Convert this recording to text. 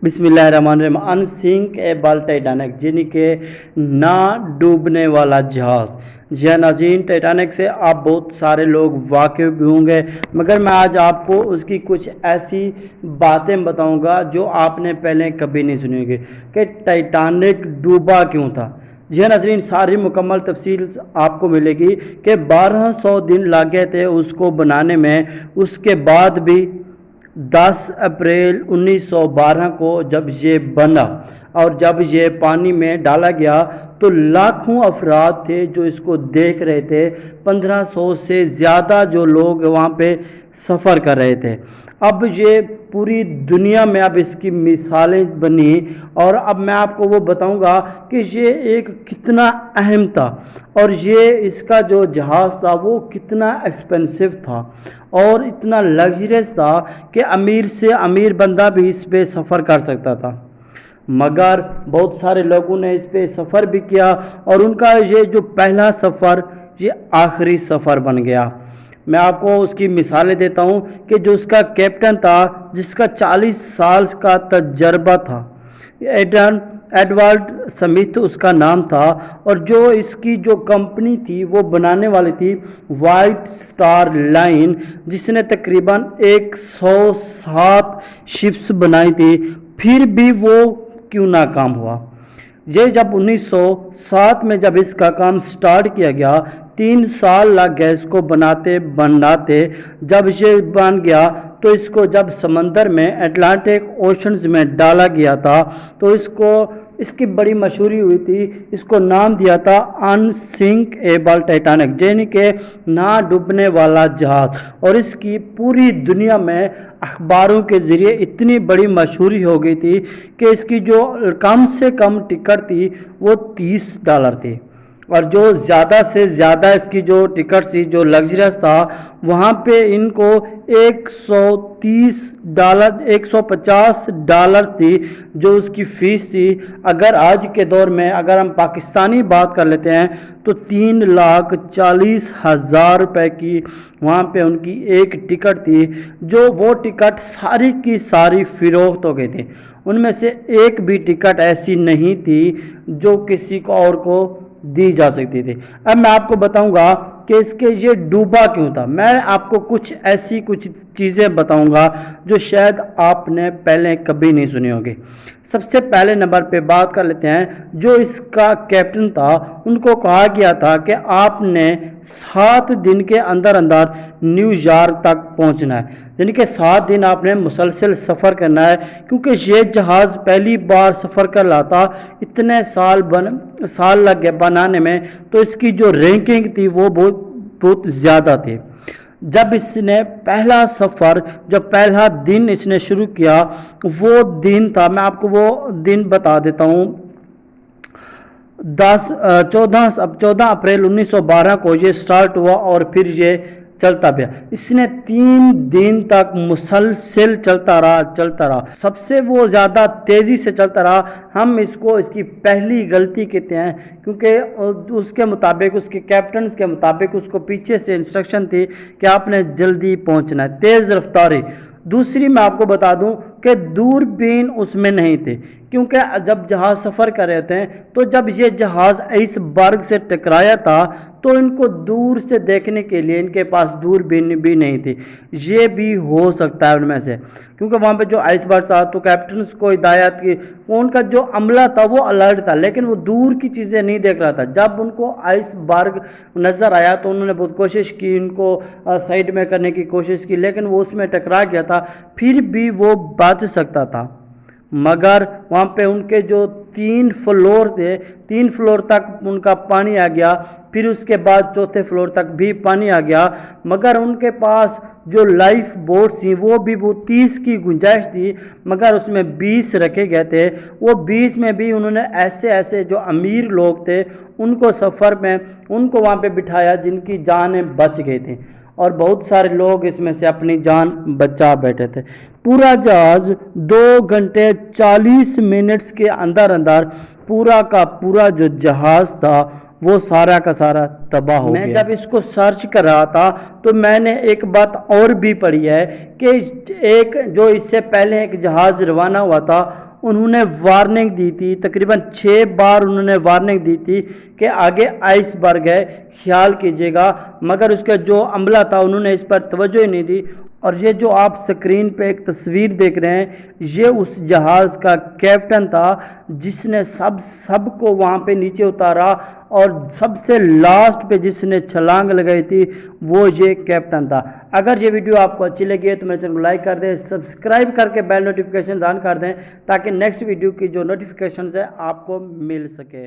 बिस्मिल्लाहिर्रहमानिर्रहीम। अनसिंक able Titanic यानी कि ना डूबने वाला जहाज़। जी हाँ नाज़रीन, टाइटैनिक से आप बहुत सारे लोग वाकिफ़ भी होंगे, मगर मैं आज आपको उसकी कुछ ऐसी बातें बताऊंगा जो आपने पहले कभी नहीं सुनी होगी कि टाइटैनिक डूबा क्यों था। जी हाँ नाज़रीन, सारी मुकम्मल तफसील आपको मिलेगी कि 1200 दिन लग गए थे उसको बनाने में। उसके बाद भी 10 अप्रैल 1912 को जब ये बना और जब ये पानी में डाला गया तो लाखों अफराद थे जो इसको देख रहे थे। 1500 से ज़्यादा जो लोग वहाँ पे सफ़र कर रहे थे। अब ये पूरी दुनिया में अब इसकी मिसालें बनी और अब मैं आपको वो बताऊंगा कि ये एक कितना अहम था और ये इसका जो जहाज़ था वो कितना एक्सपेंसिव था और इतना लग्जरियस था कि अमीर से अमीर बंदा भी इस पे सफ़र कर सकता था। मगर बहुत सारे लोगों ने इस पे सफ़र भी किया और उनका ये जो पहला सफ़र ये आखिरी सफ़र बन गया। मैं आपको उसकी मिसालें देता हूँ कि जो उसका कैप्टन था जिसका 40 साल का तजर्बा था, एडवर्ड स्मिथ उसका नाम था, और जो इसकी जो कंपनी थी वो बनाने वाली थी वाइट स्टार लाइन, जिसने तकरीबन 107 शिप्स बनाई थी, फिर भी वो क्यों नाकाम हुआ। ये जब 1907 में जब इसका काम स्टार्ट किया गया, 3 साल लग गए इसको बनाते बनाते। जब ये बन गया तो इसको जब समंदर में अटलांटिक ओशंस में डाला गया था तो इसकी बड़ी मशहूरी हुई थी। इसको नाम दिया था अनसिंकेबल टाइटैनिक यानी कि ना डूबने वाला जहाज। और इसकी पूरी दुनिया में अखबारों के ज़रिए इतनी बड़ी मशहूरी हो गई थी कि इसकी जो कम से कम टिकट थी वो $30 थी, और जो ज़्यादा से ज़्यादा इसकी जो टिकट थी जो लग्जरियस था वहाँ पे इनको $130 $150 थी जो उसकी फ़ीस थी। अगर आज के दौर में अगर हम पाकिस्तानी बात कर लेते हैं तो 3,40,000 रुपये की वहाँ पे उनकी एक टिकट थी, जो वो टिकट सारी की सारी फ़रोख्त हो गई थी। उनमें से एक भी टिकट ऐसी नहीं थी जो किसी को और को दी जा सकती थी। अब मैं आपको बताऊंगा कि इसके ये डूबा क्यों था। मैं आपको कुछ चीज़ें बताऊंगा जो शायद आपने पहले कभी नहीं सुनी होगी। सबसे पहले नंबर पे बात कर लेते हैं, जो इसका कैप्टन था उनको कहा गया था कि आपने 7 दिन के अंदर अंदर न्यूयॉर्क तक पहुंचना है, यानी कि 7 दिन आपने मुसलसल सफ़र करना है, क्योंकि ये जहाज़ पहली बार सफ़र कर रहा था। इतने साल लग गए बनाने में, तो इसकी जो रैंकिंग थी वो बहुत ज़्यादा थी। जब इसने पहला सफ़र जब पहला दिन इसने शुरू किया वो दिन था, मैं आपको वो दिन बता देता हूँ, 14 अप्रैल 1912 को ये स्टार्ट हुआ और फिर ये चलता गया। इसने 3 दिन तक मुसलसल चलता रहा। सबसे वो ज़्यादा तेज़ी से चलता रहा। हम इसकी पहली गलती कहते हैं, क्योंकि उसके मुताबिक उसके कैप्टन के मुताबिक उसको पीछे से इंस्ट्रक्शन थी कि आपने जल्दी पहुंचना है, तेज़ रफ्तारी। दूसरी मैं आपको बता दूं कि दूरबीन उसमें नहीं थे, क्योंकि जब जहाज़ सफ़र कर रहे थे तो जब ये जहाज़ आइसबर्ग से टकराया था तो इनको दूर से देखने के लिए इनके पास दूरबीन भी नहीं थी। ये भी हो सकता है उनमें से, क्योंकि वहाँ पे जो आइसबर्ग था तो कैप्टन को हिदायत की, उनका जो अमला था वो अलर्ट था, लेकिन वो दूर की चीज़ें नहीं देख रहा था। जब उनको आइसबर्ग नज़र आया तो उन्होंने बहुत कोशिश की, उनको साइड में करने की कोशिश की, लेकिन वो उसमें टकरा गया था। फिर भी वो बच सकता था, मगर वहाँ पे उनके जो 3 फ्लोर थे, 3 फ्लोर तक उनका पानी आ गया। फिर उसके बाद 4थे फ्लोर तक भी पानी आ गया, मगर उनके पास जो लाइफ बोट थी वो भी 30 की गुंजाइश थी, मगर उसमें 20 रखे गए थे। वो 20 में भी उन्होंने ऐसे जो अमीर लोग थे उनको सफ़र में उनको वहाँ पे बिठाया जिनकी जानें बच गई थी, और बहुत सारे लोग इसमें से अपनी जान बचा बैठे थे। पूरा जहाज़ 2 घंटे 40 मिनट्स के अंदर अंदर पूरा का पूरा जो जहाज़ था وہ سارا کا سارا تباہ ہو گیا۔ میں جب اس کو سرچ کر رہا تھا تو میں نے ایک بات اور بھی پڑھی ہے کہ ایک جو اس سے پہلے ایک جہاز روانہ ہوا تھا، انہوں نے وارننگ دی تھی، تقریباً 6 بار انہوں نے وارننگ دی تھی کہ آگے آئس برگ ہے، خیال کیجیے گا، مگر اس کا جو عملہ تھا انہوں نے اس پر توجہ ہی نہیں دی۔ اور یہ جو آپ سکرین پہ ایک تصویر دیکھ رہے ہیں، یہ اس جہاز کا کیپٹن تھا جس نے سب کو وہاں پہ نیچے اتارا، اور سب سے لاسٹ پہ جس نے چھلانگ لگائی تھی وہ یہ کیپٹن تھا۔ اگر یہ ویڈیو آپ کو اچھی لگی ہے تو میرے چینل کو لائک کر دیں، سبسکرائب کر کے بیل نوٹیفیکیشن آن کر دیں تاکہ نیکسٹ ویڈیو کی جو نوٹیفیکیشنز ہے آپ کو مل سکے۔